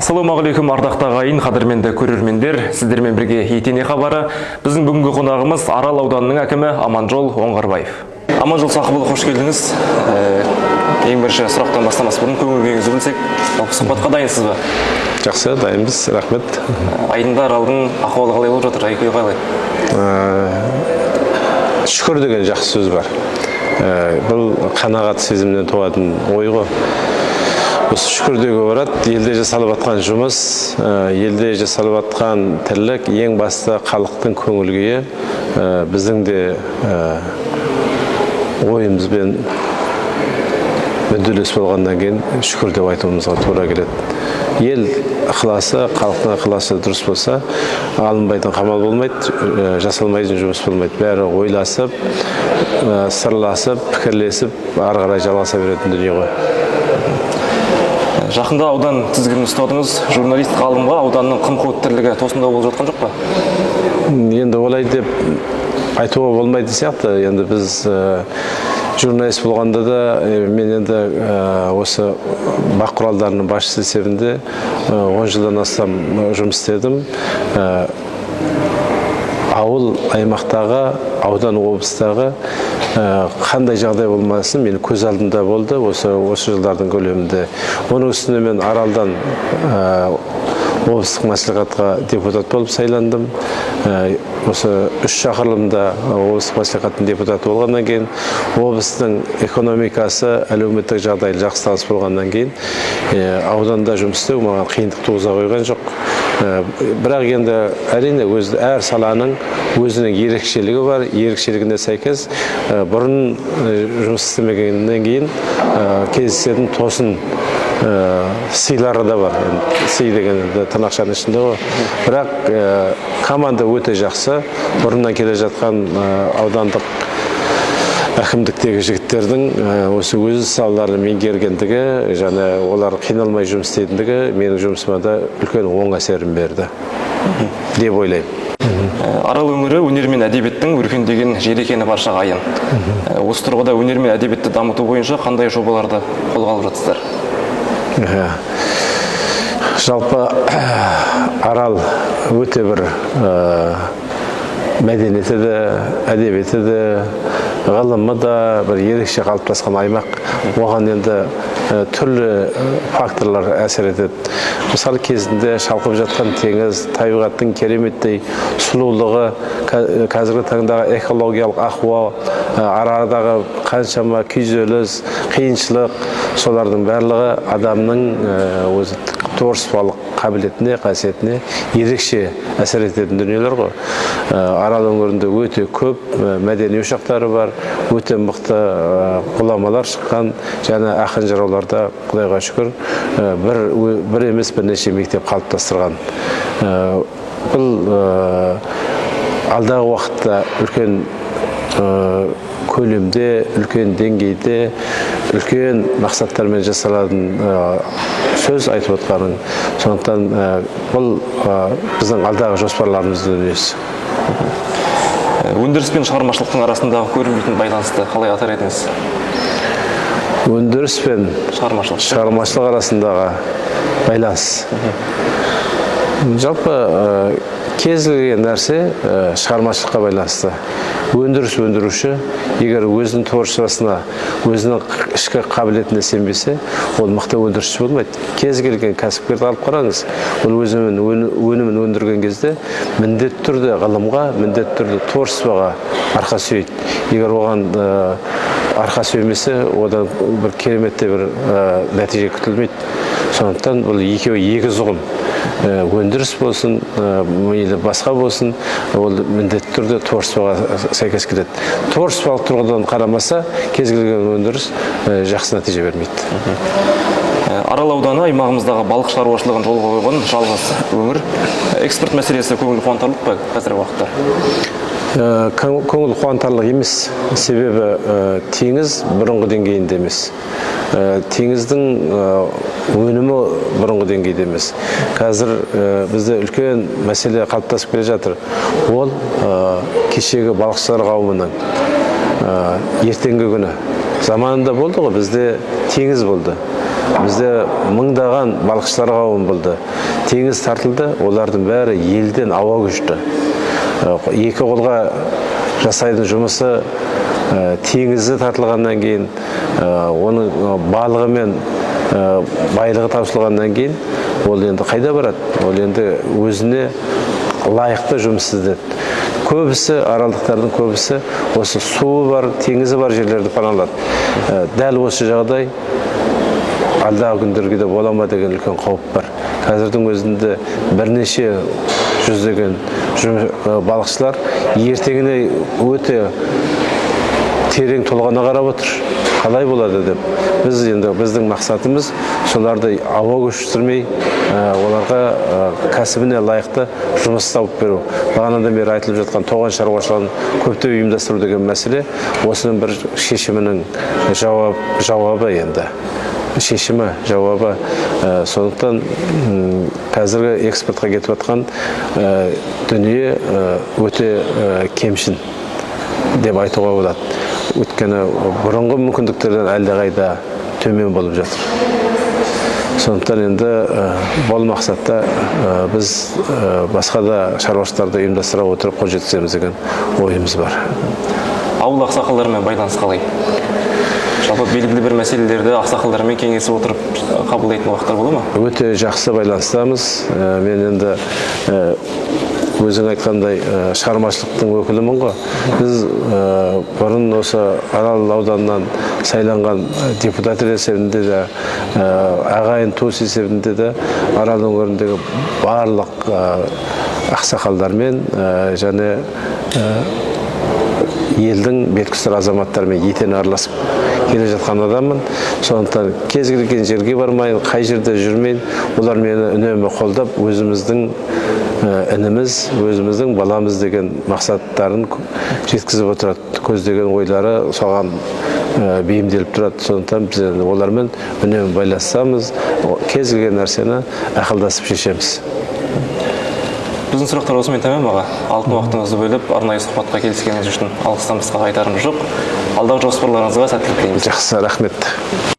Ассалаумағалейкум ардақты ағайын, қадірменді көрермендер, сіздермен бірге етене хабары. Біздің бүгінгі қонағымыз Арал ауданының әкімі Аманжол Оңғарбаев. Аманжол Сақыпұлы, қош келдіңіз. Ең бірінші сұрақтан бастамас бұрын көңіл күйіңізді білсек, сұхбатқа дайынсыз ба? Жақсы, дайынбыз, рахмет. Айында Аралдың ахуалы қалай болып жатыр, ай-күйі қалай? Шүкір деген жақсы сөз бар. Бұл қанағат сезімнен туатын ой ғой. Осы шүкірдегі барады, елде жасалып атқан жұмыс, елде жасалып атқан тірлік, ең басты халықтың көңіл күйі, біздің де ойымызбен мүдделес болғаннан кейін шүкір деп айтуымызға тура келеді. Ел ықыласы, халықтың ықыласы дұрыс болса, алынбайтын қамал болмайды, жасалмайтын жұмыс болмайды. Бәрі ойласып, сырласып, пікірлесіп, ары қарай жалғаса беретін дүние ғой. Жақында аудан тізгінін ұстадыңыз, журналист ғалымға ауданның қым-қуыт тірлігі тосында болып жатқан жоқ па? Енді олай деп айтуға болмайды сияқты. Енді біз журналист болғанда да, мен енді осы бақ құралдарының басшысы есебінде 10 жылдан астам жұмыс істедім. Ауыл аймақтағы, аудан облыстағы қандай жағдай болмасын, мен көз алдымда болды осы жылдардың көлемінде. Оның үстіне мен Аралдан облыстық мәслихатқа депутат болып сайландым. Осы 3 шақырылымда облыстық мәслихаттың депутаты болғаннан кейін, облыстың экономикасы, әлеуметтік жағдайы жақсы болғаннан кейін, ауданда жұмыс істеу маған қиындық туғыза қойған жоқ. Бірақ енді әрине әр саланың өзінің ерекшелігі бар, ерекшелігіне сәйкес бұрын жұмыс істемегеннен кейін кездесетін тосын сыйлары да бар. Сый деген тырнақшаның ішінде ғой. Бірақ команда өте жақсы. Бұрыннан келе жатқан аудандық әкімдіктегі жігіттердің осы өз салаларын меңгергендігі, және олар қиналмай жұмыс істейтіндігі менің жұмысыма да үлкен оң әсерін берді деп ойлаймын. Арал өңірі өнер мен әдебиеттің өркендеген жер екені баршаға аян. Осы тұрғыда өнер мен әдебиетті дамыту бойынша қандай жобаларды қолға алып жатсыздар? Жалпы Арал өте бір мәдениеті де, әдебиеті де, ғылымы да бір ерекше қалыптасқан аймақ. Оған енді түрлі факторлар әсер етеді. Мысалы кезінде шалқып жатқан теңіз, табиғаттың кереметтей сұлулығы, қазіргі таңдағы экологиялық ахуал, арадағы қаншама күйзеліс, қиыншылық, солардың барлығы адамның өзі творчестволық қабілетіне, қасиетіне ерекше әсер ететін дүниелер ғой. Арал өңірінде өте көп мәдени ошақтары бар, өте мықты ғұламалар шыққан, және ақын жырауларда, Құдайға шүкір, бір емес бірнеше мектеп қалыптастырған. Бұл алдағы уақытта үлкен көлемде, үлкен деңгейде, үлкен мақсаттармен жасалатын сөз айтып отқаның. Сондықтан бұл біздің алдағы жоспарларымыздың дүниесі. Өндіріс пен шығармашылықтың арасындағы көрінбейтін байланысты қалай атар едіңіз? Өндіріс пен шығармашылық арасындағы байланыс. Жалпы кез келген нәрсе шығармашылыққа байланысты. Өндіруші, егер өзінің творчествосына, өзінің ішкі қабілетіне сенбесе, ол мықты өндіруші болмайды. Кез келген кәсіпкерді алып қараңыз, ол өзінің өнімін өндірген кезде міндетті түрде ғылымға, міндетті түрде творчествоға арқа сүйейді. Егер оған арқа сүймесе, одан бір кереметте бір нәтиже күтілмейді. Сондықтан бұл екеуі егіз ұғым. Өндіріс болсын, басқа болсын, ол міндетті түрде творчествоға сәйкес келеді. Творчестволық тұрғыдан қарамаса, кез келген өндіріс жақсы нәтиже бермейді. Арал ауданы аймағымыздағы балық шаруашылығын жолға қойған жалғыз өңір. Экспорт мәселесі көңіл қуантарлық па қазіргі уақытта? Көңіл қуантарлық емес, себебі теңіз бұрынғы деңгейінде емес. Теңіздің өнімі бұрынғы деңгейде емес. Қазір бізде үлкен мәселе қалыптасып келе жатыр. Ол кешегі балықшылар қауымының ертеңгі күні. Заманында болды ғой, бізде теңіз болды. Бізде мыңдаған балықшылар қауым болды. Теңіз тартылды, олардың бәрі елден ауа көшті. Екі қолға жасайтын жұмысы теңізі тартылғаннан кейін, оның балығы мен байлығы таусылғаннан кейін, ол енді қайда барады? Ол енді өзіне лайықты жұмыс іздеді. Көбісі, аралдықтардың көбісі осы суы бар, теңізі бар жерлерді паналады. Дәл осы жағдай алдағы күндерге де бола ма деген үлкен қауіп бар. Қазірдің өзінде бірнеше жүздеген балықшылар ертеңіне өте терең толғана қарап отыр. Қалай болады деп. Біздің мақсатымыз соларды ауа көшірмей, оларға кәсібіне лайықты жұмыс тауып беру. Бағанадан бері айтылып жатқан тоған шаруашылығын көптеп ұйымдастыру деген мәселе осының бір шешімінің жауабы енді. Шешімі, жауабы. Сондықтан қазіргі экспортқа кетіп жатқан дүние өте кемшін деп айтуға болады. Өйткені бұрынғы мүмкіндіктерден әлдеқайда төмен болып жатыр. Сондықтан енді бұл мақсатта біз басқа да шаруашылықтарды ұйымдастыра отырып қол жеткіземіз деген ойымыз бар. Ауыл ақсақалдарымен байланыс қалай? Жалпы белгілі бір мәселелерді ақсақалдармен кеңесіп отырып қабылдайтын уақыттар бола ма? Өте жақсы байланыстамыз. Мен енді өзің айтқандай шығармашылықтың өкілімін ғой. Біз бұрын осы Арал ауданынан сайланған депутат есебінде де, ағайын туыс есебінде де Арал өңіріндегі барлық ақсақалдармен және елдің беткүстар азаматтарымен етене араласып келе жатқан адаммын. Сондықтан кез келген жерге бармайын, қай жерде жүрмейін, олар мені үнемі қолдап, өзіміздің ініміз, өзіміздің баламыз деген мақсаттарын жеткізіп отырады. Көздеген ойлары соған бейімделіп тұрады. Сондықтан біз олармен үнемі байлассамыз, кез келген нәрсені ақылдасып шешеміз. Біздің сұрақтар осымен тәмам аға. Алтын уақытыңызды бөліп, арнайы сұхбатқа келіскеніңіз үшін алғыстан басқа айтарымыз жоқ. Алдағы жоспарларыңызға сәттілік тілейміз. Жақсы, рахмет.